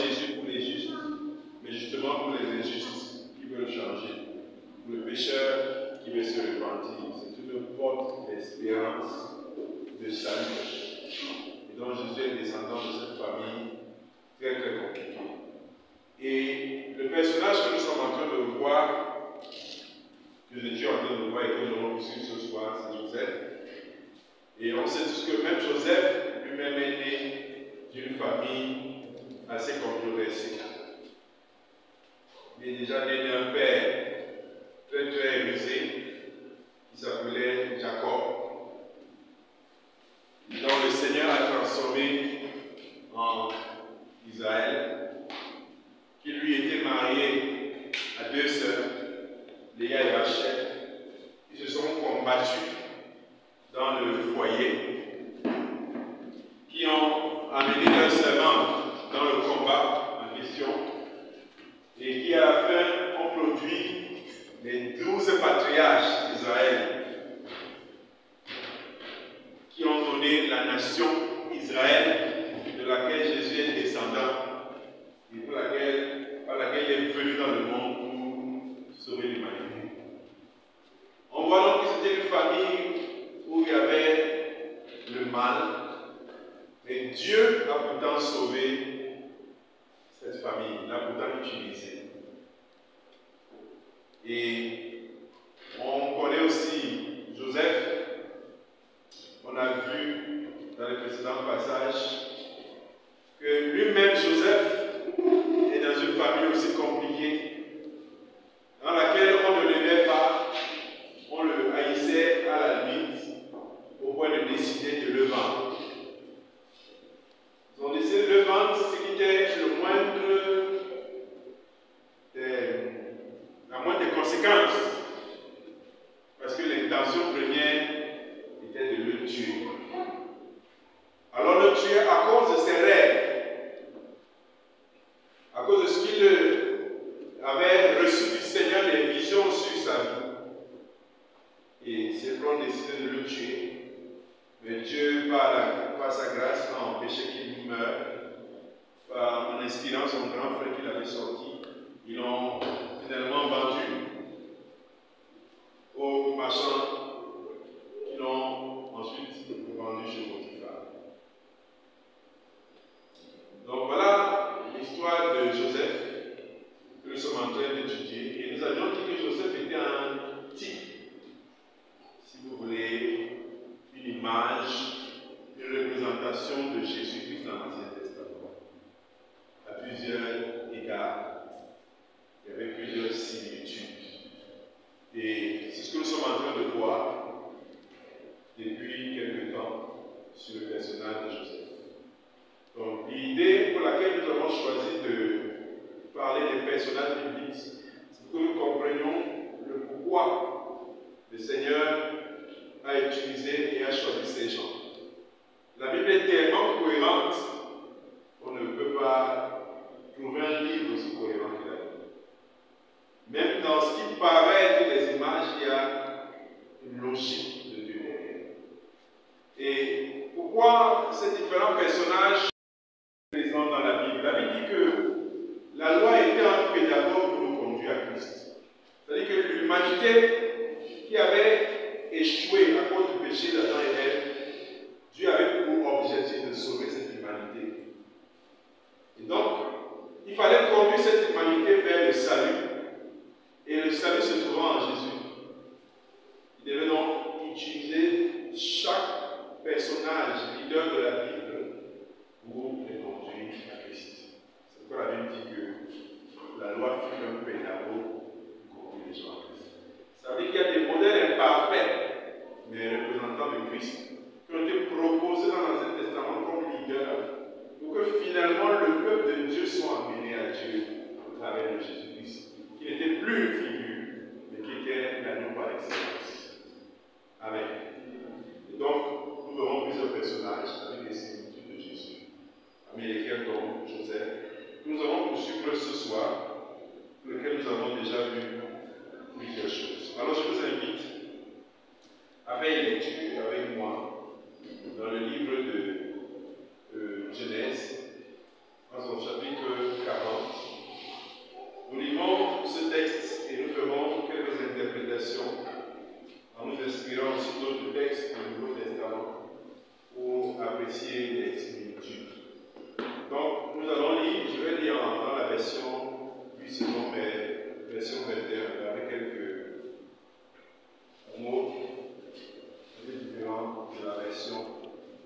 Jésus pour les justes, mais justement pour les injustes qui veulent changer, pour le pécheur qui veut se repentir. C'est une porte d'espérance, de salut. Et donc Jésus est descendant de cette famille très très compliquée. Et le personnage que nous sommes en train de voir, que nous étions en train de voir et que nous allons suivre ce soir, c'est Joseph. Et on sait tous que même Joseph lui-même est né d'une famille assez controversée. Il est déjà né d'un père très très rusé qui s'appelait Jacob, dont le Seigneur a transformé en Israël, qui lui était marié à deux sœurs, Léa et Rachel. Ils se sont combattus dans le foyer, qui ont amené leur servante dans le combat en question, et qui à la fin ont produit les 12 patriarches d'Israël, qui ont donné la nation Israël, de laquelle Jésus est descendant, et par laquelle il est venu dans le monde pour sauver l'humanité. On voit donc que c'était une famille où il y avait le mal, mais Dieu a pourtant sauvé cette famille, l'a pourtant utilisée. Et on connaît aussi Joseph. On a vu dans les précédents passages que lui-même, Joseph, est dans une famille aussi compliquée, dans laquelle on ne l'aimait pas, on le haïssait à la limite, au point de décider de le vendre. Ils ont décidé de le vendre, ce qui était la moindre des conséquences, parce que l'intention première était de le tuer. Alors le tuer à cause de ses rêves, à cause de ce qu'il avait reçu du Seigneur, des visions sur sa vie. Et ses frères ont décidé de le tuer. Mais Dieu, par sa grâce, a empêché qu'il meure. En inspirant son grand frère qu'il avait sorti, ils l'ont finalement vendu aux marchands qui l'ont ensuite vendu chez Potiphar. Donc voilà l'histoire de Joseph que nous sommes en train d'étudier. Et nous avions dit que Joseph était un type, si vous voulez, une image, une représentation de Jésus-Christ dans l'Ancien Testament. À plusieurs égards, il y avait plusieurs similitudes. Et c'est ce que nous sommes en train de voir depuis quelque temps sur le personnage de Joseph. Donc l'idée pour laquelle nous avons choisi de parler des personnages bibliques, c'est que nous comprenions le pourquoi le Seigneur a utilisé et a choisi ces gens. La Bible est tellement cohérente qu'on ne peut pas trouver un livre aussi cohérent que la Bible. Même dans ce qui paraît être des images, il y a une logique de Dieu derrière. Et pourquoi ces différents personnages sont présents dans la Bible? La Bible dit que la loi était un pédagogue pour nous conduire à Christ. C'est-à-dire que l'humanité qui avait échoué à cause du péché d'Adam et Ève, Dieu avait pour objectif de sauver cette humanité. Et donc, il fallait conduire cette humanité vers le salut. Et le salut se trouvant en Jésus. Il devait donc utiliser chaque personnage, leader de la Bible, pour les conduire à Christ. C'est pourquoi la Bible dit que la loi fut un pédagogue pour conduire les gens à Christ. Ça veut dire qu'il y a des modèles imparfaits, mais représentants de Christ, qui ont été proposés dans l'Ancien Testament comme leaders, pour que finalement le peuple de Dieu soit amené à Dieu au travers de Jésus-Christ, qui n'était plus une figure, mais qui était l'agneau par excellence. Amen. Et donc, nous verrons plusieurs personnages avec les similitudes de Jésus, parmi lesquels comme Joseph, que nous allons poursuivre ce soir, pour lequel nous avons déjà vu plusieurs choses. Alors je vous invite à faire une lecture avec moi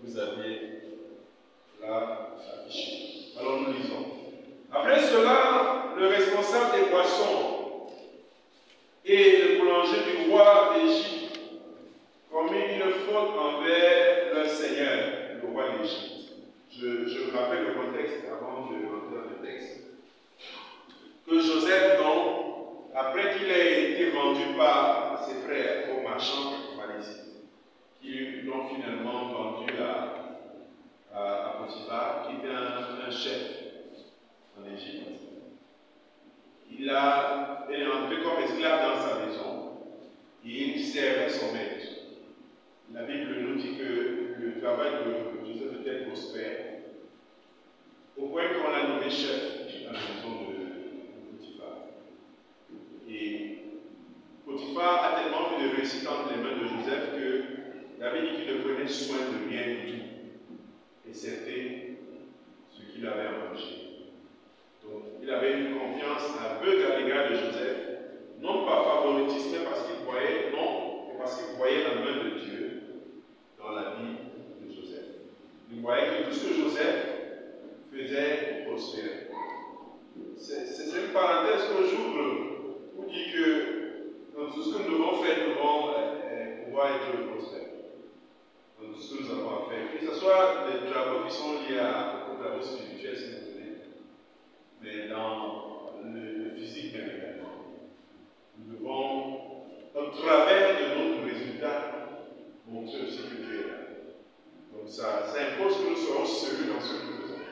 vous aviez là affiché. Alors nous lisons. Après cela, le responsable des poissons et le boulanger du roi d'Égypte commit une faute envers leur seigneur, le roi d'Égypte. Je vous rappelle le contexte avant de rentrer dans le texte. Que Joseph, donc, après qu'il ait été vendu par ses frères aux marchands maléfiques, qui l'ont finalement vendu à Potiphar, qui était un chef en Égypte. Il est entré comme esclave dans sa maison et il servait son maître. La Bible nous dit que le travail de Joseph était prospère, au point qu'on l'a nommé chef dans la maison de Potiphar. Et Potiphar a tellement vu de réussite entre les mains de Joseph que la Bible dit qu'il ne prenait soin de rien du tout. Et c'était ce qu'il avait à manger. Donc, il avait une confiance aveugle à l'égard de Joseph, non par favoritisme, mais parce qu'il croyait, non, mais parce qu'il croyait la main de Dieu dans la vie de Joseph. Il voyait que tout ce que Joseph faisait prospérer. C'est une parenthèse que j'ouvre pour dire que dans tout ce que nous devons faire, nous devons pouvoir être prospères. Dans tout ce que nous avons à faire. Que ce soit des travaux qui sont liés aux travaux spirituels, si vous voulez, mais dans le physique bien également. Nous devons, au travers de notre résultat, montrer aussi que Dieu est là. Donc ça impose que nous soyons sérieux dans ce que nous faisons.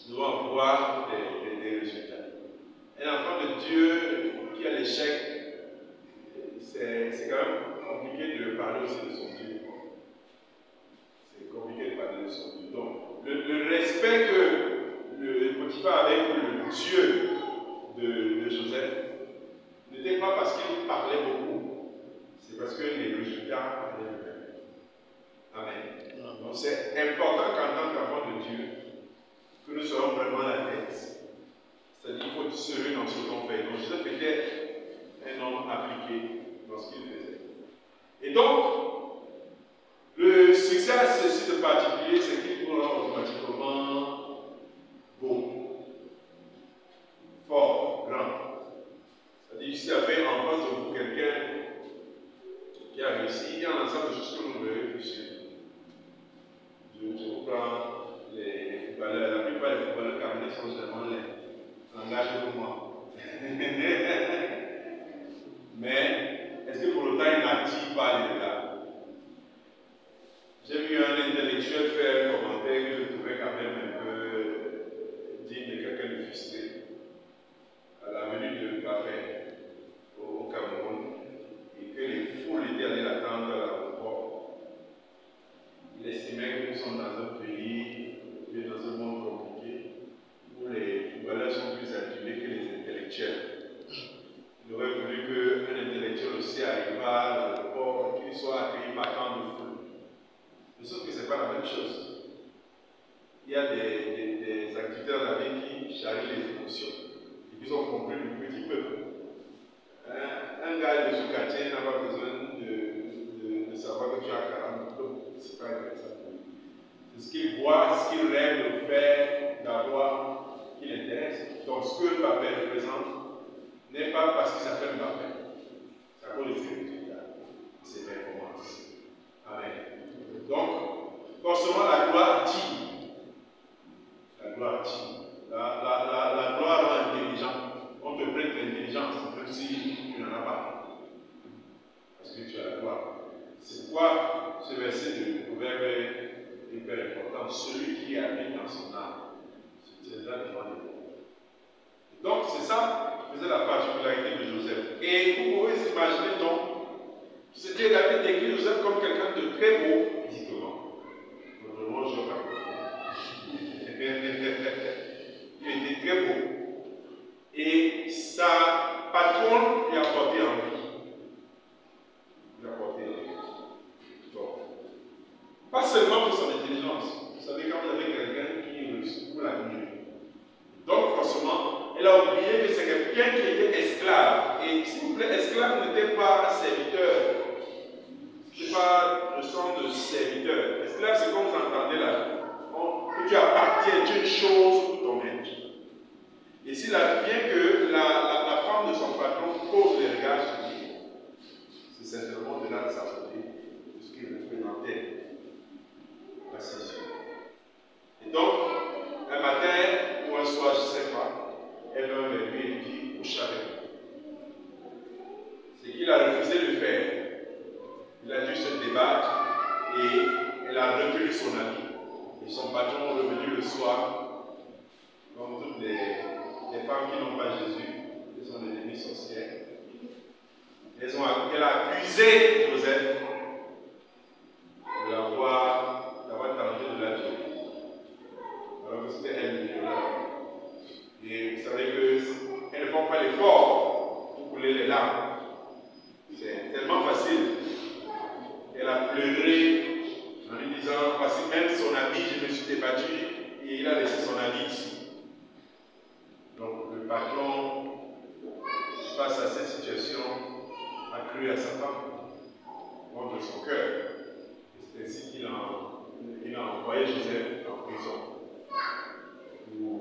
Nous devons avoir des résultats. Un enfant de Dieu qui a l'échec, c'est quand même compliqué de parler aussi de son Dieu. C'est compliqué de parler de son Dieu. Donc, le respect que le Potiphar avait pour le Dieu de Joseph n'était pas parce qu'il parlait beaucoup, c'est parce que les résultats parlaient eux-mêmes. Amen. Donc, c'est important qu'en tant qu'enfant de Dieu, que nous soyons vraiment à la tête. C'est-à-dire qu'il faut être sérieux dans ce qu'on fait. Donc Joseph était un homme appliqué dans ce qu'il faisait. Et donc, le succès à ceci de particulier, c'est qu'il vous rend automatiquement beau, fort, grand. C'est-à-dire que s'il y avait en face de vous quelqu'un qui a réussi, il y a un ensemble de choses que vous verrez plus sûr. Je vous prends les footballeurs, la plupart des footballeurs camerounais sont seulement langage de moi. Mais, est-ce que pour autant il n'attire pas les regards? J'ai vu un intellectuel faire un commentaire que je trouvais quand même un peu digne de quelqu'un de frustré. À la venue de Mbappé au Cameroun, et que les foules étaient allées l'attendre à l'aéroport. Il estimait que nous sommes dans un pays, dans un monde compliqué, où les footballeurs sont plus activés que les intellectuels. Il aurait voulu qu'un intellectuel aussi arrive à l'aéroport, qu'il soit accueilli par tant de foule. Sauf que ce n'est pas la même chose. Il y a des activités dans la vie qui chargent les émotions et qui sont compris du petit peuple. Un gars de ce quartier n'a pas besoin de savoir que tu as 40 diplômes. Ce n'est pas intéressant. C'est ce qu'il voit, ce qu'il rêve de faire, d'avoir, qui l'intéresse. Donc ce que Mbappé représente n'est pas parce qu'il s'appelle Mbappé. C'est à cause de ses résultats, de ses performances. Amen. Donc, forcément, la gloire tire. La gloire tire. La gloire rend intelligent. On te prête l'intelligence, même si tu n'en as pas. Parce que tu as la gloire. C'est pourquoi ce verset de Proverbe est hyper important. Celui qui habite dans son âme se tiendra devant les pauvres. Donc, c'est ça qui faisait la particularité de Joseph. Et vous pouvez imaginer donc, c'était la Bible décrit Joseph comme quelqu'un de très beau physiquement. Normalement, je il était très beau. Et sa patronne lui a porté envie. Il a porté envie. Bon. Pas seulement pour son intelligence. Vous savez, quand vous avez quelqu'un qui réussit, vous l'admirez. Donc, forcément, elle a oublié que c'est quelqu'un qui était esclave. Et s'il vous plaît, esclave n'était pas serviteur. Ce n'est pas le sens de serviteur. Esclave, c'est appartient une chose pour ton maître. Et s'il advient que la femme de son patron pose les regards sur lui, c'est certainement de là que ça faute, de ce qu'il représentait la session. Et donc, un matin ou un soir, je ne sais pas, elle vient vers lui et dit, couche avec moi. C'est qu'il a refusé de faire. Il a dû se débattre et elle a retenu son ami. Et son patron est revenu le soir, comme toutes les femmes qui n'ont pas Jésus, qui sont des demi-sorcières. Elle a accusé Joseph d'avoir tenté de la violer. Alors que c'était elle le violeur. Et vous savez qu'elles ne font pas l'effort pour couler les larmes. C'est tellement facile. Elle a pleuré en lui disant, voici même son ami, je me suis débattu et il a laissé son ami ici. Donc le patron, face à cette situation, a cru à sa femme, contre son cœur. C'est ainsi qu'il a envoyé Joseph en prison pour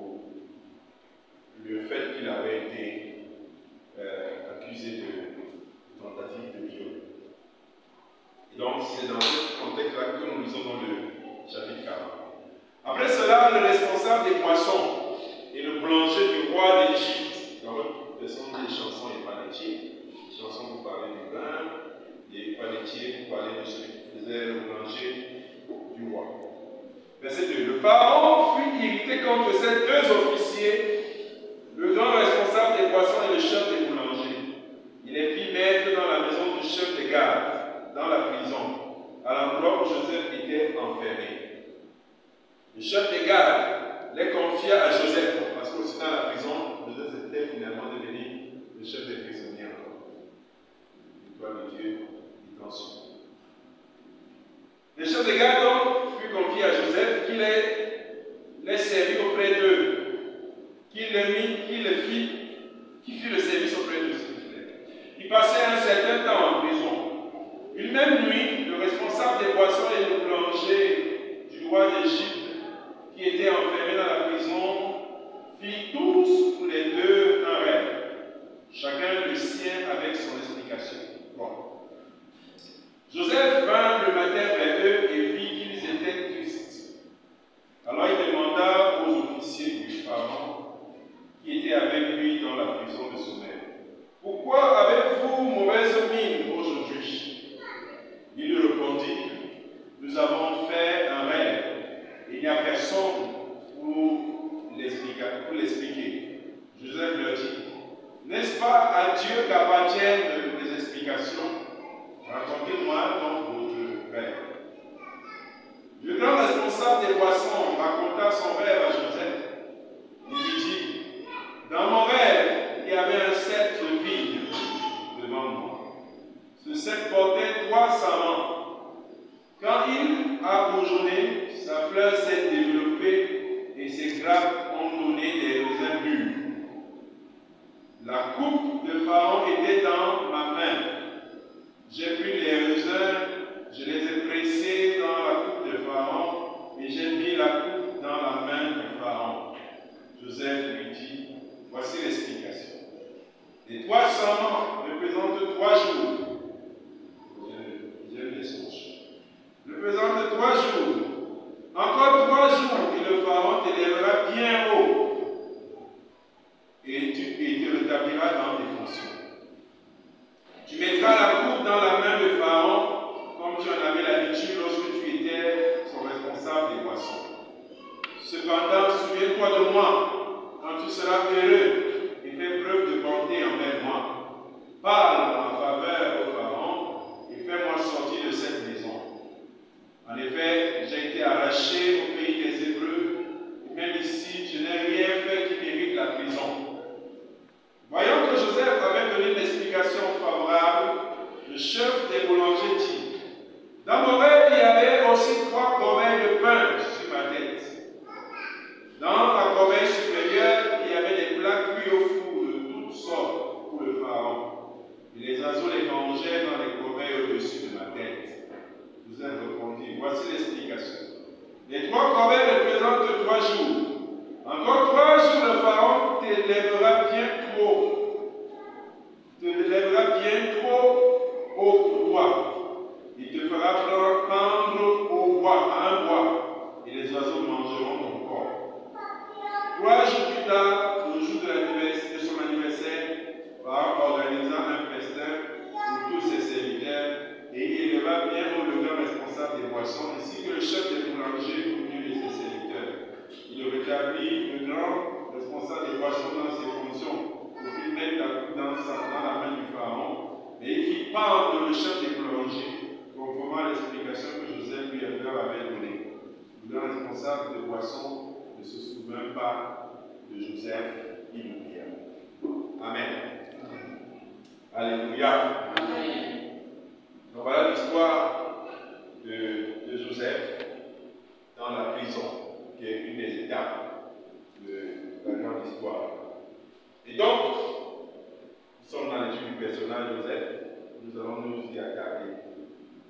le fait qu'il avait été accusé de tentative de viol. Et donc c'est dans ce contexte-là que nous lisons dans le chapitre 40. Après cela, le responsable des poissons et le boulanger du roi d'Égypte. Donc, ce sont des chansons et panétiers. Des chansons pour parler du vin, des panétiers pour parler de celui qui faisait le boulanger du roi. Verset 2. Le pharaon fut irrité contre ces deux officiers, le grand responsable des poissons et le chef des boulangers. Il les fit mettre dans la maison du chef des gardes, dans la prison, à l'endroit où Joseph était enfermé. Le chef des gardes les confia à Joseph, parce qu'aussi dans la prison, Joseph était finalement devenu le chef des prisonniers encore. Gloire de Dieu, il t'en suit. Le chef des gardes donc fut confié à Joseph, qui les servit auprès d'eux, qui fit le service auprès d'eux, s'il vous plaît. Il passait un certain temps en prison. Une même nuit, le responsable des poissons et le boulanger du roi d'Égypte, qui étaient enfermés dans la prison, fit tous les deux un rêve, chacun le sien avec son explication. Bon. Joseph vint le matin vers eux et vit qu'ils étaient tristes. Alors il demanda aux officiers du pharaon qui étaient avec lui dans la prison de sommeil, « Pourquoi avez-vous mauvaise mine aujourd'hui ?» Il lui répondit, « Nous avons fait un rêve. Il n'y a personne pour l'expliquer. » Joseph leur dit, « N'est-ce pas à Dieu qu'appartiennent les explications? Racontez-moi donc votre rêve. » Le grand responsable des poissons raconta son rêve à Joseph. Il lui dit, « Dans mon rêve, il y avait un sceptre vide devant moi. Ce sceptre portait 3 sarments. Quand il a bourgeonné, sa fleur s'est développée et ses grappes ont donné des raisins mûrs. La coupe de Pharaon était dans ma main. J'ai pris les raisins, je les ai pressés dans la coupe de Pharaon et j'ai mis la coupe dans la main de Pharaon. » Joseph lui dit, « Voici l'explication. Les 3 sarments représentent 3 jours. » J'aime les songes. Représente 3 jours. Encore 3 jours et le Pharaon t'élèvera bien haut et te rétablira dans tes fonctions. Tu mettras la coupe dans la main de Pharaon comme tu en avais l'habitude lorsque tu étais son responsable des poissons. Cependant, souviens-toi de moi quand tu seras heureux et fais preuve de bonté envers moi. Parle en faveur au Pharaon et fais-moi sortir de cette maison. En effet, j'ai été arraché au pays des Hébreux, et même ici, je n'ai rien fait qui mérite la prison. Voyant que Joseph avait donné une explication favorable, le chef des boulangers dit, « Dans mon rêve, il y avait aussi 3 corbeilles de pain sur ma tête. Dans la corbeille supérieure, il y avait des plats cuits au four de toutes sortes pour le Pharaon. Et les oiseaux les mangeaient dans les corbeilles au-dessus de ma tête. » Joseph répondit, voici l'explication. Les 3 corbeilles représentent 3 3 jours. Encore 3 jours, le Pharaon t'élèvera bien trop. Au bois. Il te fera pendre au bois, à un bois, et les oiseaux mangeront ton corps. 3 jours plus tard, au jour de son anniversaire, Pharaon organisa un festin pour tous ses serviteurs, et il éleva bien haut le grand responsable des boissons, ainsi que le chef des boulangers pour lui et ses serviteurs. Il rétablit le grand responsable des boissons dans ses fonctions, pour qu'il mette la coupe dans la main du Pharaon, et il fit pendre le chef des boulangers, conformément à l'explication que Joseph lui avait donnée. Le grand responsable des boissons ne se souvint pas de Joseph, il oublia. Amen. Alléluia. Amen. Donc voilà l'histoire de Joseph dans la prison, qui est une des étapes de la grande histoire. Et donc, nous sommes dans l'étude du personnage Joseph, nous allons nous y attarder.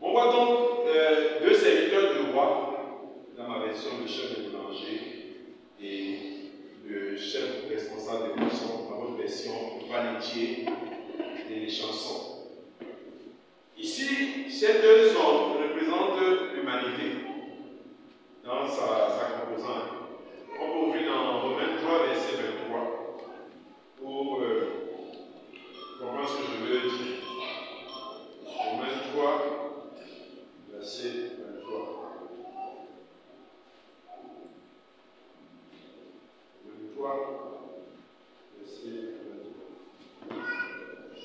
On voit donc 2 serviteurs du roi, dans ma version le chef de boulanger et le chef responsable des boissons, dans votre version le panetier et les chansons. Ici, ces 2 hommes représentent l'humanité dans sa composante. On peut ouvrir dans Romains 3, verset 23, pour comprendre ce que je veux dire. Romains 3, verset 23. Romains 3, verset 23.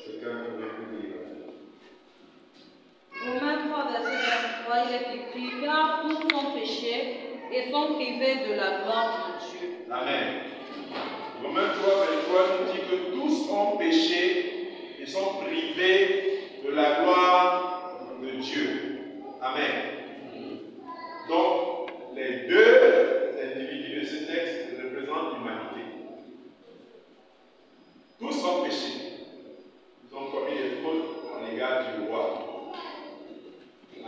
Quelqu'un peut lire. Romains 3, verset 23, il est écrit, car tous sont péchés et sont privés de la gloire de Dieu. Amen. Romains 3, 23 nous dit que tous ont péché et sont privés de la gloire de Dieu. Amen. Donc, les 2 individus de ce texte représentent l'humanité. Tous ont péché. Ils ont commis des fautes à l'égard du roi.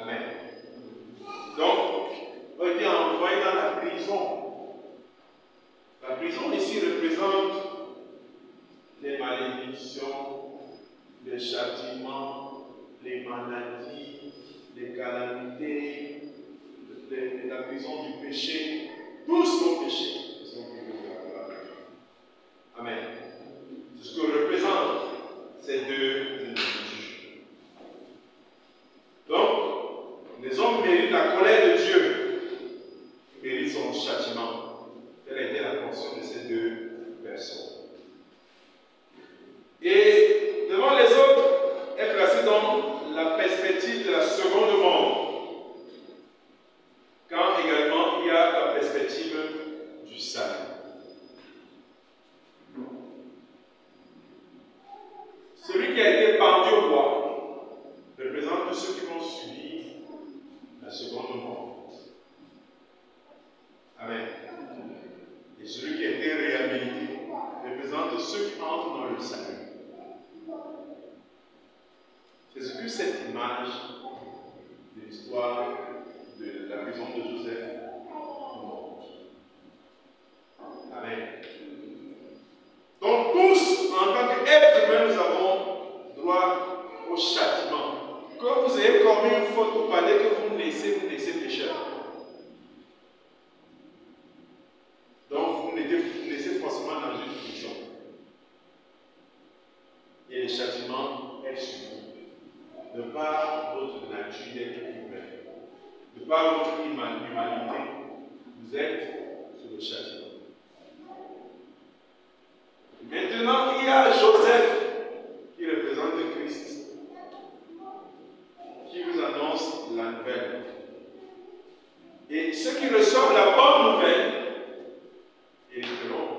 Amen. Donc, ils ont été envoyés dans la prison. La prison ici représente les malédictions, les châtiments, les maladies, les calamités, la prison du péché. Tous ont péché. Ils sont privés de la gloire de Dieu. Amen. C'est ce que représentent ces 2 individus. Donc, les hommes méritent la colère de Dieu, ils méritent son châtiment. Quelle a été la portion de ces 2 personnes? Et devant les autres est placé dans la perspective de la seconde mort, quand également il y a la perspective du salut. Celui qui a été pendu au bois représente tous ceux qui vont subir la seconde mort. Amen. Et celui qui a été réhabilité représente ceux qui entrent dans le salut. C'est ce que cette image de l'histoire de la prison de Joseph montre. Amen. Donc tous, en tant qu'êtres humains, nous avons droit au châtiment. Quand vous avez commis une faute, vous parlez que vous naissez pécheur. Donc vous naissez forcément dans une prison. Et le châtiment est sur vous. De par votre nature d'être humain, de par votre humanité, vous êtes sur le châtiment. Maintenant, il y a Joseph qui représente Christ, qui vous annonce la nouvelle. Et ceux qui reçoivent la bonne nouvelle hériteront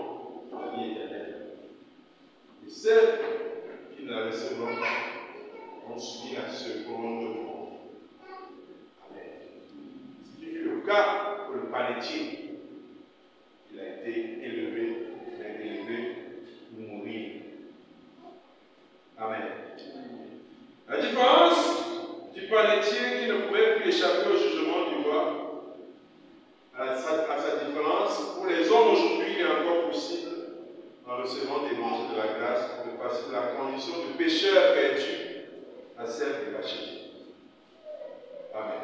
la vie éternelle. Et ceux qui ne la recevront pas ont subi la seconde mort. Amen. Ce qui fut le cas pour le panetier. Il a été élevé pour mourir. Amen. La différence du panetier qui ne pouvait plus échapper au jugement du roi, à sa différence, pour les en recevant des l'évangile de la grâce, de passer de la condition de pécheur perdu à celle de racheté. Amen.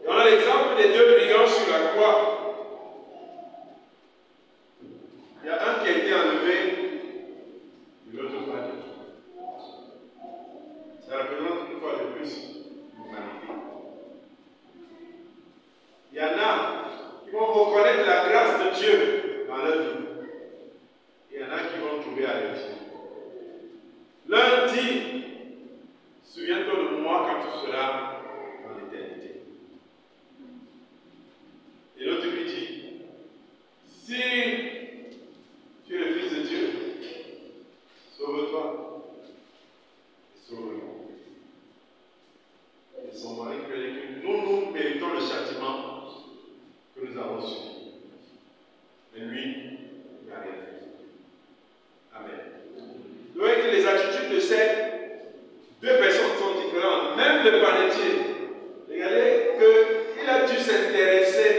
Et on a l'exemple des deux brigands sur la croix. Il y a un qui a été enlevé, et l'autre pas du tout. Ça représente une fois de plus l'humanité. Il y en a qui vont reconnaître la grâce de Dieu dans leur vie. Il y en a qui vont trouver à l'éternité. L'un dit, souviens-toi de moi quand tu seras dans l'éternité. Et l'autre lui dit, si tu es le Fils de Dieu, sauve-toi et sauve le monde. Et son mari lui a dit que nous méritons le châtiment que nous avons subi. Mais lui, il n'a rien fait. Amen. Vous voyez que les attitudes de ces deux personnes sont différentes. Même le panetier, regardez qu'il a dû s'intéresser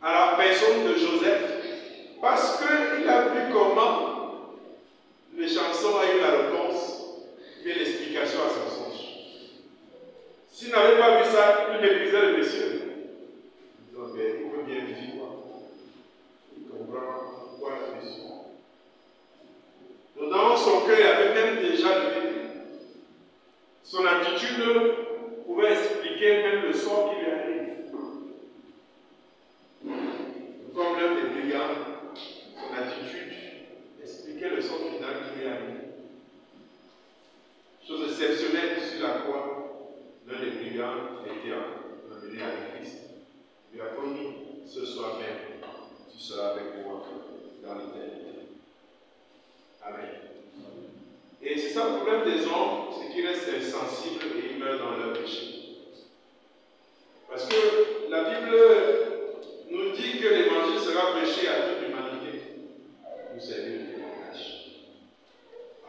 à la personne de Joseph parce qu'il a vu comment le chanson a eu la réponse et l'explication à son songe. S'il n'avait pas vu ça, il méprisait le monsieur. Donc, il peut bien vivre. Il comprend pourquoi la mission. Donc, dans son cœur, il avait même déjà le mépris. Son attitude pouvait expliquer même le sort qui lui arrive. Comme l'un des brigands, son attitude expliquait le sort final qui lui arrive. Chose exceptionnelle sur la croix, l'un des brigands a été amené à Christ. Il lui a promis, ce soir même, tu seras avec moi dans l'éternité. Amen. Et c'est ça le problème des hommes, c'est qu'ils restent insensibles et ils meurent dans leur péché. Parce que la Bible nous dit que l'évangile sera prêché à toute l'humanité. Vous savez le témoignage.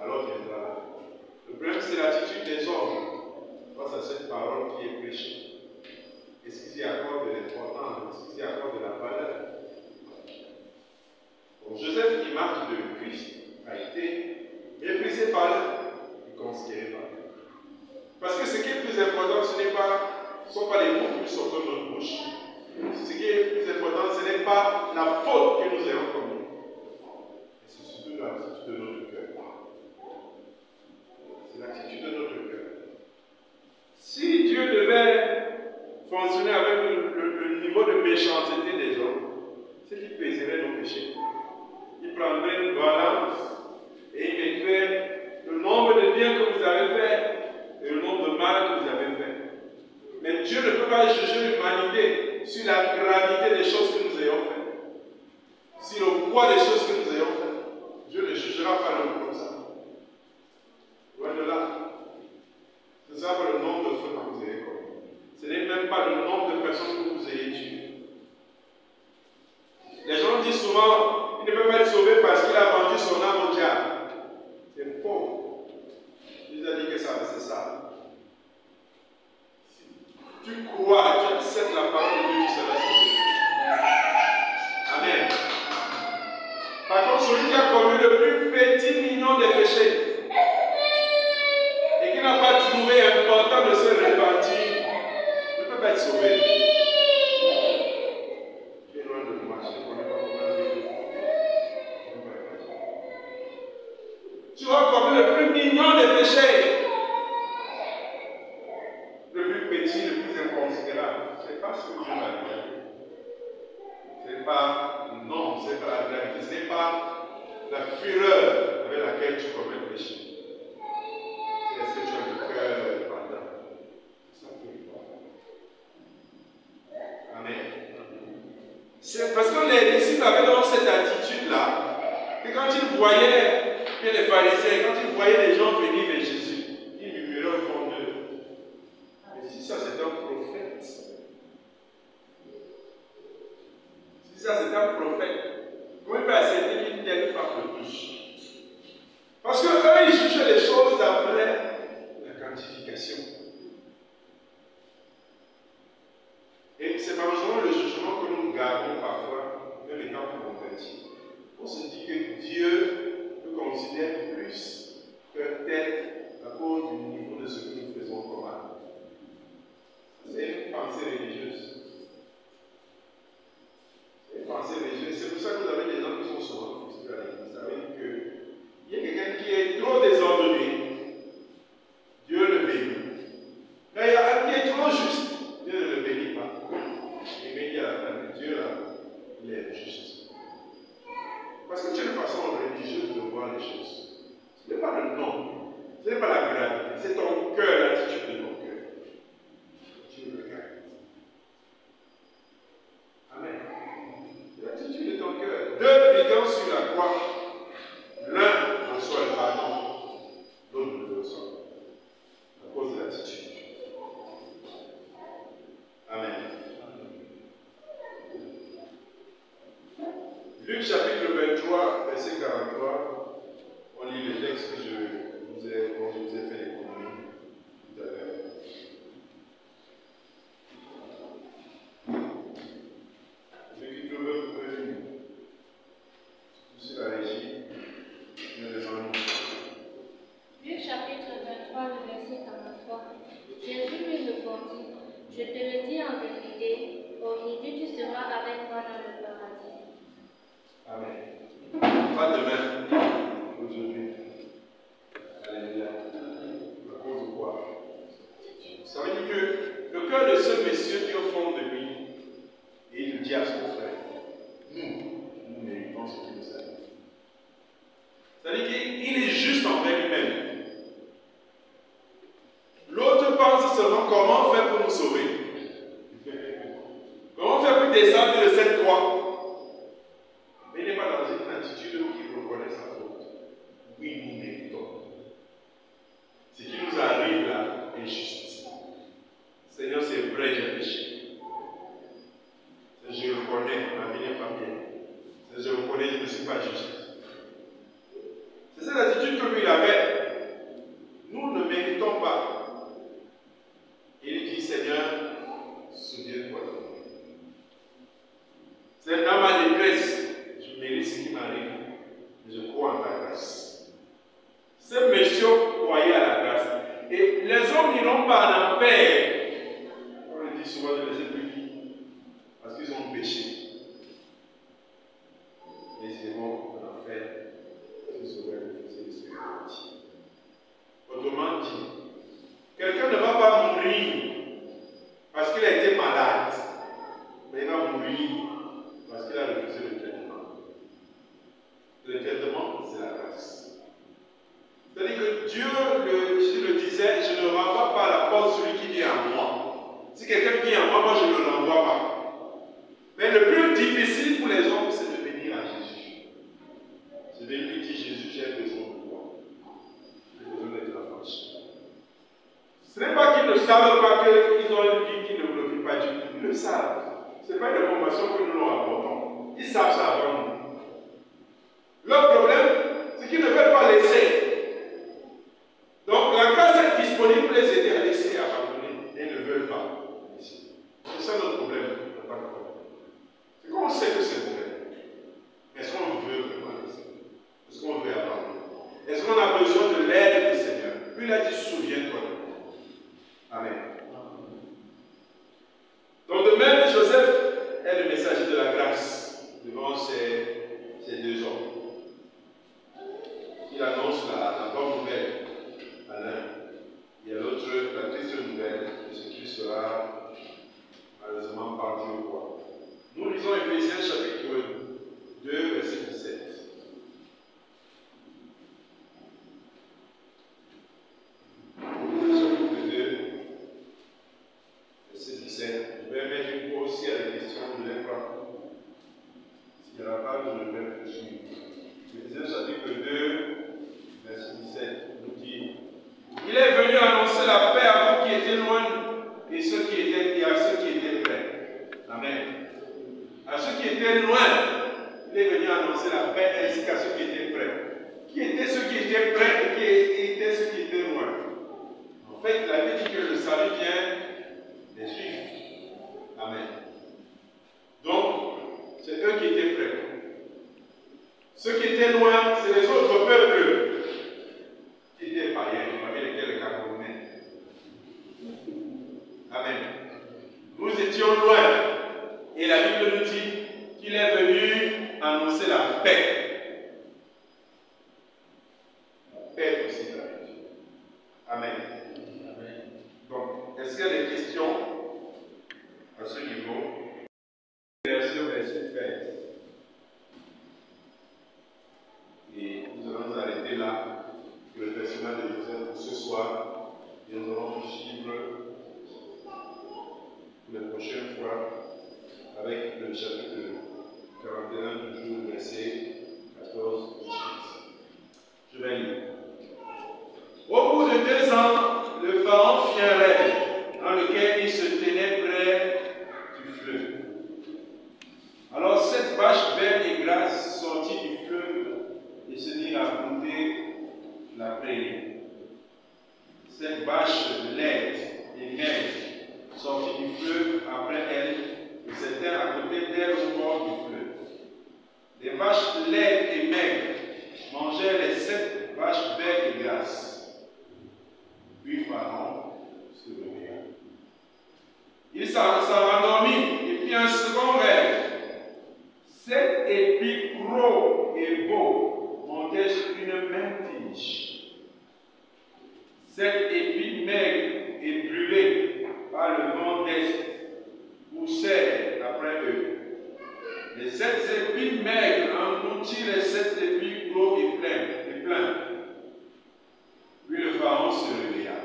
Alors viendra. Le problème, c'est l'attitude des hommes face à cette parole qui est prêchée. Est-ce qu'ils y accordent de l'importance? Est-ce qu'ils y accordent de la valeur? Donc Joseph, qui marque de Christ, a été méprisé par eux et considéré par eux. Parce que ce qui est plus important, ce ne sont pas les mots qui sortent de notre bouche. Ce qui est plus important, ce n'est pas la faute que nous ayons commise. C'est surtout l'attitude de notre cœur. C'est l'attitude de notre cœur. Si Dieu devait fonctionner avec le niveau de méchanceté des hommes, c'est qu'il pèserait nos péchés. Il prendrait une balance et il mettrait le nombre de biens que vous avez fait et le nombre de mal que vous avez fait. Mais Dieu ne peut pas juger l'humanité sur la gravité des choses que nous ayons faites, sur le poids des choses que nous ayons faites. Dieu ne jugera pas l'homme comme ça. Loin de là. Ce ne sera pas le nombre de fautes que vous ayez commis. Ce n'est même pas le nombre de personnes que vous ayez tuées. Les gens disent souvent, il ne peut pas être sauvé parce qu'il a vendu son âme au diable. C'est faux. Il a dit que ça, c'est ça. Si tu crois, tu acceptes la parole de Dieu, tu seras sauvé. Amen. Par contre, celui qui a commis le plus petit mignon des péchés et qui n'a pas trouvé important de se repentir, ne peut pas être sauvé. Tu vas commettre le plus mignon des péchés, le plus petit, le plus inconsidérable. Ce n'est pas ce que Dieu va dire. Ce n'est pas, non, ce n'est pas la gravité, ce n'est pas la fureur avec laquelle tu commets le péché. C'est est-ce que tu as le cœur pendant. C'est ça qui est important. Amen. C'est parce que les disciples avaient donc cette attitude-là, que quand ils voyaient que les pharisiens, quand ils voyaient les gens venir vers Jésus, ils murmuraient au fond d'eux. Mais si ça c'est un prophète, comment il peut accepter qu'une telle femme le touche? Parce qu'eux, ils jugeaient les choses d'après la quantification. Et c'est malheureusement le jugement que nous gardons parfois, même étant convertis. on se dit que Dieu nous considère plus qu'un tel à cause du niveau de ce que nous faisons comme art. C'est une pensée religieuse. C'est une pensée religieuse. C'est pour ça que vous avez des gens qui sont souvent frustrés à l'église. Ça veut dire qu'il y a quelqu'un qui est trop désordonné, Dieu le bénit. Quand il y a un qui est trop juste, Dieu ne le bénit pas. Et bien, il y a la fin de Dieu là, il est juste. Parce que tu as une façon religieuse de voir les choses. Ce n'est pas le nom, ce n'est pas la gravité, c'est ton cœur, l'attitude de ton cœur. Dieu le regarde. Amen. L'attitude de ton cœur. Deux brigands sur la croix, l'un reçoit le pardon, l'autre ne le reçoit pas. À cause de l'attitude. Amen. Luc chapitre 23, verset 43, on lit le texte que dont je vous ai fait l'économie tout à l'heure. Luc qui trouve sur la régie, Luc chapitre 23, le verset 43. Jésus lui répondit, je te le dis en vérité, aujourd'hui tu seras avec moi dans le paradis. Amen. Pas demain, aujourd'hui. Alléluia. À cause de quoi? Ça veut dire que le cœur de ce monsieur qui est au fond de lui, et il dit à son frère, nous méritons ce qu'il nous a dit. C'est-à-dire qu'il est juste envers lui-même. L'autre pense seulement comment faire pour nous sauver. Comment faire pour descendre de cette croix. Mais il n'est pas dans une attitude où il reconnaît sa faute. Oui, nous méritons. Ce qui nous arrive là est juste. Seigneur, c'est vrai, j'ai péché. Je reconnais, ma vie n'est pas bien. Je reconnais, je ne suis pas juste. C'est cette attitude que lui il avait. Nous ne méritons pas. Il dit, Seigneur, souviens-toi de moi. C'est dans ma détresse, je mérite ce qui m'arrive, mais je crois en ta grâce. Ce monsieur croyait à la grâce. Et les hommes n'iront pas en enfer. On le dit souvent de les épouilles, parce qu'ils ont péché. Mais ils iront en enfer, parce qu'ils auraient refusé de se repentir. Autrement dit, quelqu'un ne va pas mourir parce qu'il a été malade, mais il va mourir parce qu'il a refusé le traitement. Le traitement, c'est la grâce. C'est-à-dire que Dieu, Jésus le disait, je ne renvoie pas à la porte celui qui vient à moi. Si quelqu'un vient à moi, moi je ne le renvoie pas. Mais le plus difficile pour les hommes, c'est de venir à Jésus. Je vais lui dire, Jésus, j'ai besoin de toi. J'ai besoin d'être affranchi. Ce n'est pas qu'ils ne savent pas qu'ils ont une vie qui ne glorifie pas Dieu. Ils le savent. Ce n'est pas une information que nous leur apportons. Ils savent ça avant nous. Leur problème, c'est qu'ils ne veulent pas laisser. Donc la grâce est disponible pour les aider à laisser, à abandonner. Et ils ne veulent pas laisser. C'est ça notre problème. C'est qu'on sait que c'est vrai. Est-ce qu'on veut vraiment laisser? Est-ce qu'on veut abandonner? Est-ce qu'on a besoin de l'aide du Seigneur? Lui, il a dit, souviens-toi de moi. Amen. Donc de même, Joseph est le messager de la grâce devant ces deux hommes. Il annonce la bonne nouvelle à l'un et à l'autre la triste nouvelle de ce qui sera malheureusement parti au roi. Nous lisons Éphésiens chapitre 2, verset 17. Je vais mettre une pause aussi à la question, je ne l'ai pas. S'il n'y en a pas, je le vais poursuivre. Éphésiens chapitre 2, verset 17, nous dit: il est venu annoncer la paix à vous qui étiez loin et à ceux qui étaient près. Amen. À ceux qui étaient loin, il est venu annoncer la paix ainsi qu'à ceux qui étaient près. Qui étaient ceux qui étaient près et qui étaient ceux qui étaient loin? En fait, la Bible dit que le salut vient des Juifs. Amen. Donc, c'est eux qui étaient prêts. étaient loin, c'est les autres peuples qui étaient païens, parmi lesquels les Camerounais. Amen. Nous étions loin. Et la Bible nous dit qu'il est venu annoncer la paix. Paix aussi. Amen. Amen. Donc, est-ce qu'il y a des questions à ce niveau? Verset 13. Et nous allons nous arrêter là pour le personnel de Joseph pour ce soir. Et nous allons suivre pour la prochaine fois avec le chapitre 41, toujours verset 14-18. Je vais lire. Au bout de 2 ans, le pharaon fit un rêve dans lequel il se tenait près du fleuve. Alors 7 vaches belles et grasses sortirent du fleuve et se mirent à brouter la prairie. 7 vaches laides et maigres sortirent du fleuve après elles et s'étaient à côté d'elles au bord du fleuve. Les vaches laides et maigres mangeaient les 7 vaches belles et grasses. Puis Pharaon se réveilla. Il s'en rendormit et fit un second rêve. 7 épis gros et beaux montaient sur une même tige. 7 épis maigres et brûlés par le vent d'est poussaient après eux. Les 7 épis maigres engloutirent les 7 épis gros et pleins. Puis le pharaon se réveilla.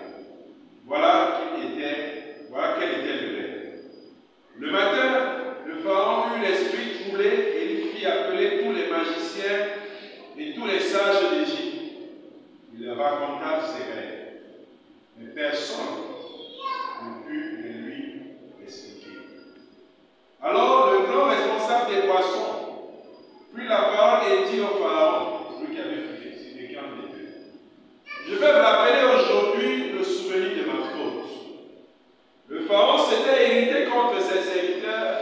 Voilà quel était le rêve. Le matin, le pharaon eut l'esprit troublé et il fit appeler tous les magiciens et tous les sages d'Égypte. Il leur raconta ses rêves. Mais personne ne put les lui expliquer. Alors le grand responsable des poissons prit la parole et dit au pharaon, celui qui avait fait entre les deux, je vais vous rappeler aujourd'hui le souvenir de ma faute. Le pharaon s'était irrité contre ses serviteurs.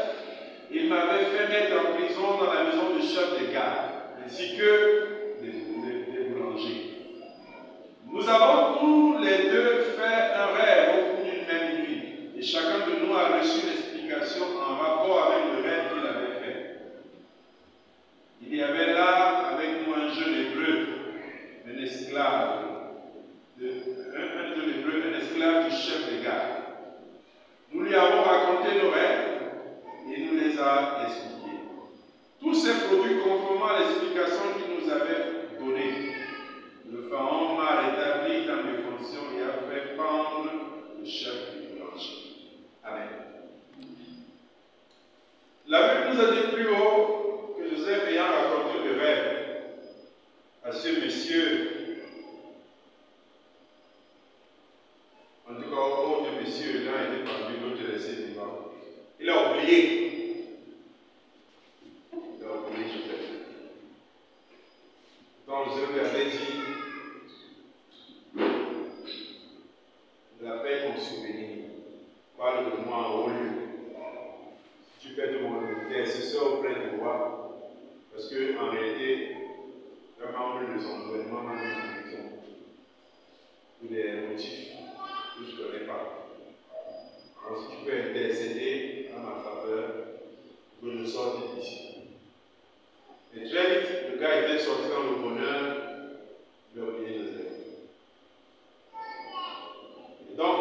Il m'avait fait mettre en prison dans la maison du chef de garde, ainsi que des boulangers. Nous avons tous les deux fait un rêve au cours d'une même nuit, et chacun de nous a reçu l'explication en rapport avec le rêve qu'il avait fait. Il y avait là avec nous un jeune hébreu, un esclave du chef de garde. Nous lui avons raconté nos rêves et il nous les a expliqués. Tout s'est produit conformément à l'explication qu'il nous avait donnée. Le pharaon m'a rétabli dans mes fonctions et a fait pendre le chef du boulanger. Amen. La Bible nous a dit plus haut que Joseph, ayant raconté le rêve à ce monsieur, en tout cas, au monsieur, l'un était parmi l'autre resté vivant. Il a oublié. Il a oublié Joseph. Donc Joseph lui avait dit, rappelle mon souvenir, parle de moi en haut lieu. Si tu peux de mon intercesseur auprès de moi, parce qu'en réalité, un membre de son gouvernement m'a mis en prison pour des motifs que je ne connais pas. Alors si tu peux intercéder en ma faveur, que je sorte d'ici. Et très vite, le gars était sorti dans le bonheur, il a oublié Joseph. Et donc,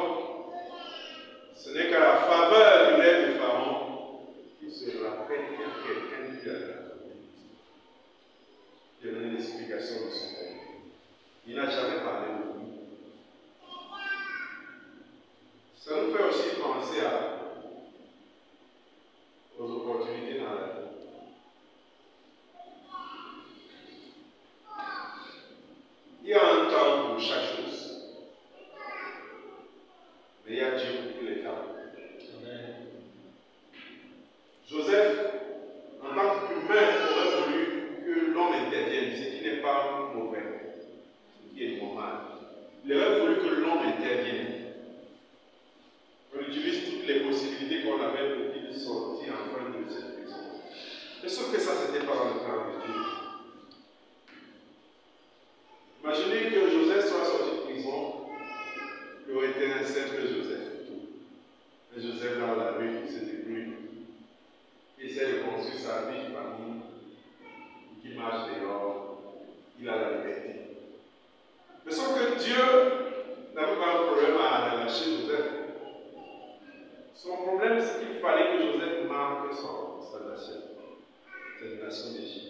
ce n'est qu'à la faveur du rêve de Pharaon qu'il se rappelle qu'il y a quelqu'un qui a donné l'explication de son rêve. Il n'a jamais parlé de lui. Ça nous fait aussi penser aux opportunités dans la vie. Il y a un temps pour chaque chose. Mais il y a Dieu pour tous les temps. Amen. Joseph, en tant qu'humain, aurait voulu que l'homme intervienne, ce qui n'est pas mauvais, ce qui est normal. cette nation d'Égypte.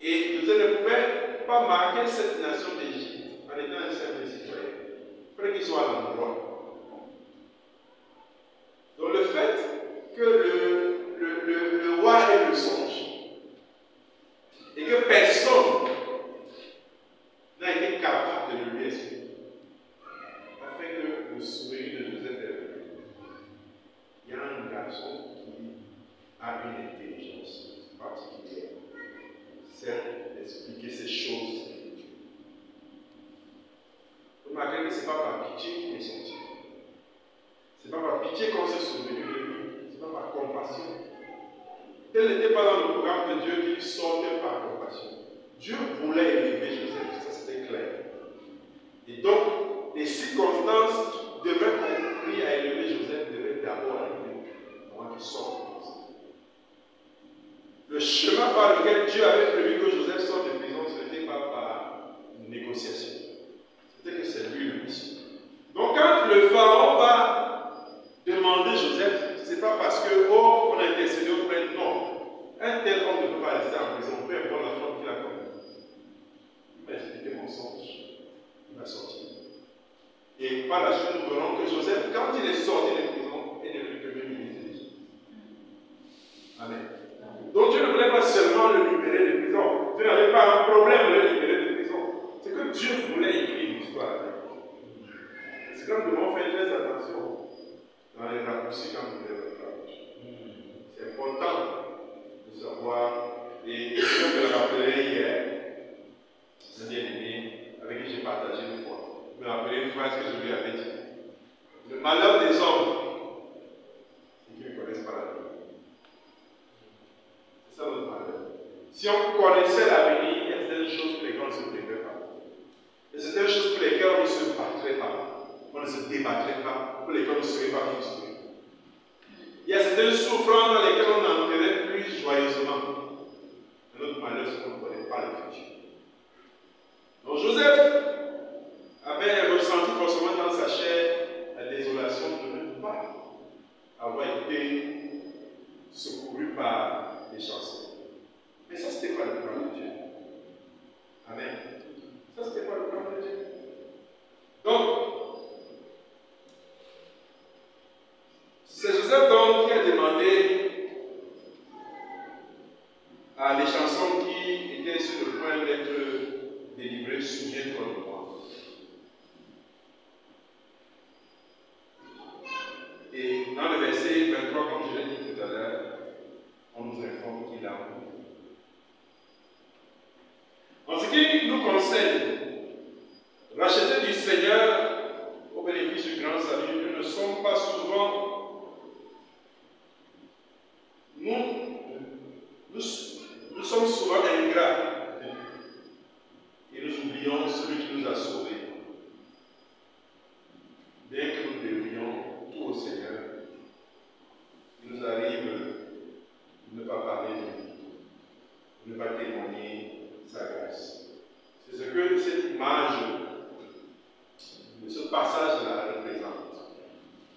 Et Joseph ne pouvait pas marquer cette nation d'Égypte en étant un simple citoyen. Il fallait qu'il soit à l'endroit. Donc le fait que le roi ait le songe et que personne n'a été capable de lui expliquer, a fait que le souvenir de Joseph est revenu. Il y a un garçon qui a une intelligence particulière, c'est d'expliquer ces choses. Vous remarquez que ce n'est pas par pitié qu'il est sorti. Ce n'est pas par pitié qu'on s'est souvenu de lui. Ce n'est pas par compassion. Tel n'était pas dans le programme de Dieu qu'il sortait par compassion. Dieu voulait élever Joseph, ça c'était clair. Et donc, les circonstances qui devaient concourir à élever Joseph devaient d'abord arriver avant qu'il sorte de prison. Le chemin par lequel Dieu avait prévu que Joseph sorte de prison, ce n'était pas par une négociation. C'était que c'est lui le Messie. Donc quand le pharaon va demander Joseph, ce n'est pas parce que, oh, on a intercédé auprès de non. Un tel homme ne peut pas rester en prison, peu importe la faute qu'il a commise. Il m'a expliqué mon songe, il va sortir. Et par la suite, nous verrons que Joseph, quand il est sorti de prison, est devenu premier ministre d'Égypte. Amen. Donc Dieu ne voulait pas seulement le libérer de prison. Dieu n'avait pas un problème de le libérer de prison. C'est que Dieu voulait écrire une histoire avec lui. C'est quand nous devons faire très attention dans les raccourcis quand nous faisons notre travail. C'est important de savoir, et je me le rappelais hier, un bien-aimé avec qui j'ai partagé une fois. Je me rappelais une phrase que je lui avais dit. Le malheur des hommes, c'est qu'ils ne connaissent pas l'avenir. C'est ça notre malheur. Si on connaissait l'avenir, il y a certaines choses pour lesquelles on ne se préparait pas. Il y a certaines choses pour lesquelles on ne se battrait pas. On ne se débattrait pas, pour lesquelles on ne serait pas frustré. Il y a certaines souffrances dans lesquelles on entrerait plus joyeusement. Mais notre malheur, c'est qu'on ne connaît pas le futur. Donc Joseph avait ressenti forcément dans sa chair la désolation de ne pas avoir été secouru par les chanceux. Mais ça, ce n'était pas le plan de Dieu. Amen. Ça, ce n'était pas le plan de Dieu. Donc, c'est Joseph donc qui a demandé à les chansons qui étaient sur le point d'être délivrées, souviens-toi de moi. Et dans le verset 23, comme je l'ai dit tout à l'heure, on nous informe qu'il a mouru. En ce qui nous concerne, rachetés du Seigneur au bénéfice du grand salut, nous ne sommes pas souvent. Nous sommes souvent ingrats et nous oublions celui qui nous a sauvés. Bien que nous devrions tout au Seigneur, il nous arrive de ne pas parler de lui, de ne pas témoigner sa grâce. C'est ce que cette image de ce passage-là représente.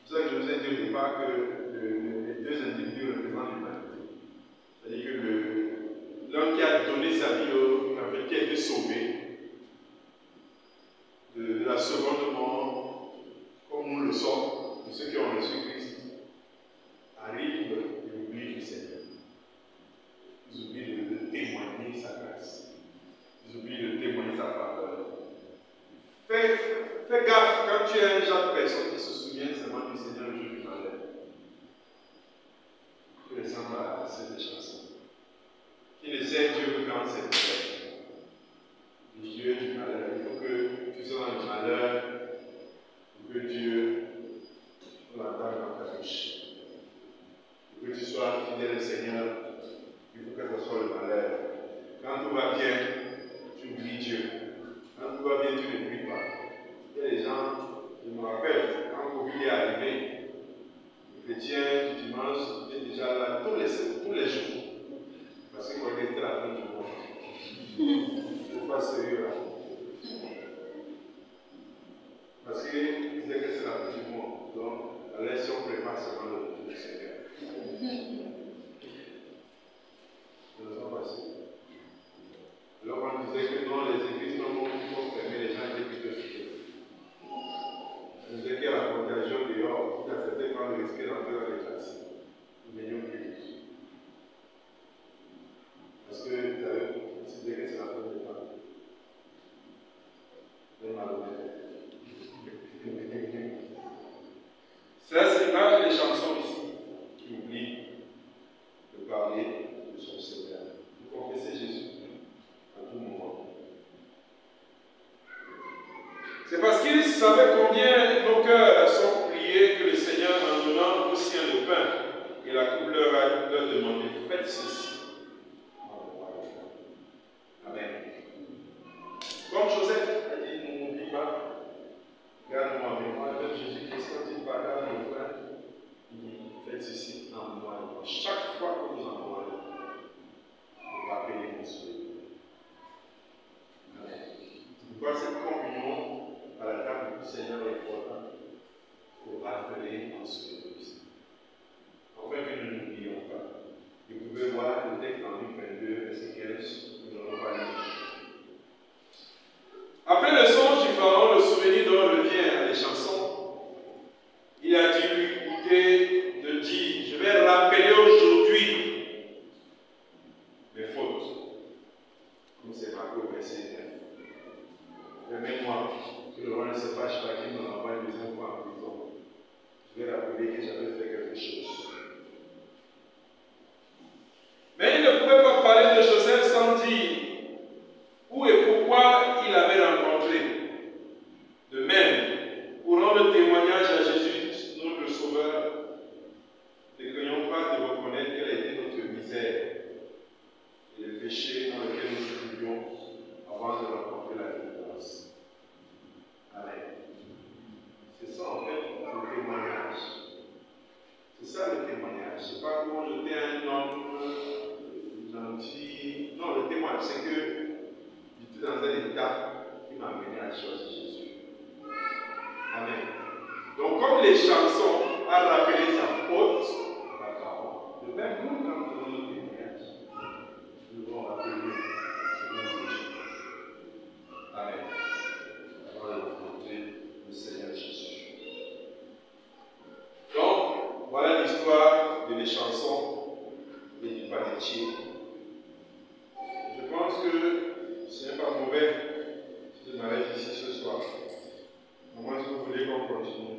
C'est pour ça que je vous ai dit au départ que les deux individus représentent l'humanité. C'est-à-dire que l'homme qui a donné sa vie, qui a été sauvé de la seconde mort, comme nous le sommes, de ceux qui ont reçu Christ, arrive et oublie le Seigneur. Ils oublient de témoigner sa grâce. Ils oublient de témoigner sa faveur. Fais gaffe quand tu es un genre de personne qui se souvient seulement du Seigneur le jour du malheur. Tu ressembles à cette chanson. Qui ne sait Dieu que quand c'est vrai. Le Dieu du malheur. Il faut que tu sois dans le malheur pour que Dieu l'entende dans ta bouche. Pour que tu sois fidèle au Seigneur, il faut que ce soit le malheur. Quand tout va bien, tu oublies Dieu. Quand tout va bien, tu ne pries pas. Il y a des gens, je me rappelle, quand Covid est arrivé, le chrétien du dimanche était déjà là tous les jours. Parce qu'il croyait que c'était la fin du monde. Je ne suis pas sérieux là. Parce qu'il disait que c'est la fin du monde. Donc, allez, si on prépare seulement le Seigneur. faites ceci. Amen. Comme Joseph a dit, ne m'oublie pas, garde-moi avec moi. Même Jésus-Christ, quand il parle à mon frère, il dit, faites ceci en moi. Chaque fois que vous en parlez, vous rappelez mon souhait. Amen. Pourquoi cette communion à la table du Seigneur est importante? Pour rappeler mon souhait. Afin que nous n'oublions pas. Vous pouvez voir le texte en Luc 22, verset 15, nous n'allons pas lire. Après le songe du Pharaon, le souvenir dont revient à les chansons, il a dû lui coûter de dire, je vais rappeler aujourd'hui mes fautes. Comme c'est marqué au verset 1. Permets-moi que le roi ne se fâche pas qu'il me renvoie une deuxième fois en prison. Je vais rappeler que j'avais fait quelque chose. Mais il ne pouvait pas parler de Joseph sans dire où et pourquoi il l'avait rencontré. De même, pour rendre témoignage à Jésus, notre Sauveur, ne craignons pas de reconnaître quelle était notre misère et le péché dans lequel nous vivions avant de rencontrer la délivrance. Amen. C'est ça en fait le témoignage. C'est ça le témoignage. C'est pas comment j'étais un homme gentil. Non, le témoignage, c'est que j'étais dans un état qui m'a amené à choisir Jésus. Amen. Donc, comme les chansons a rappelé sa faute, de même, nous, quand nous faisons notre témoignage, nous devons rappeler ce nom de Dieu. Amen. Avant de rencontrer le Seigneur Jésus. Donc, voilà l'histoire de les chansons et du panetier. Je pense que ce n'est pas mauvais si je m'arrête ici ce soir. À moins que vous voulez qu'on continue.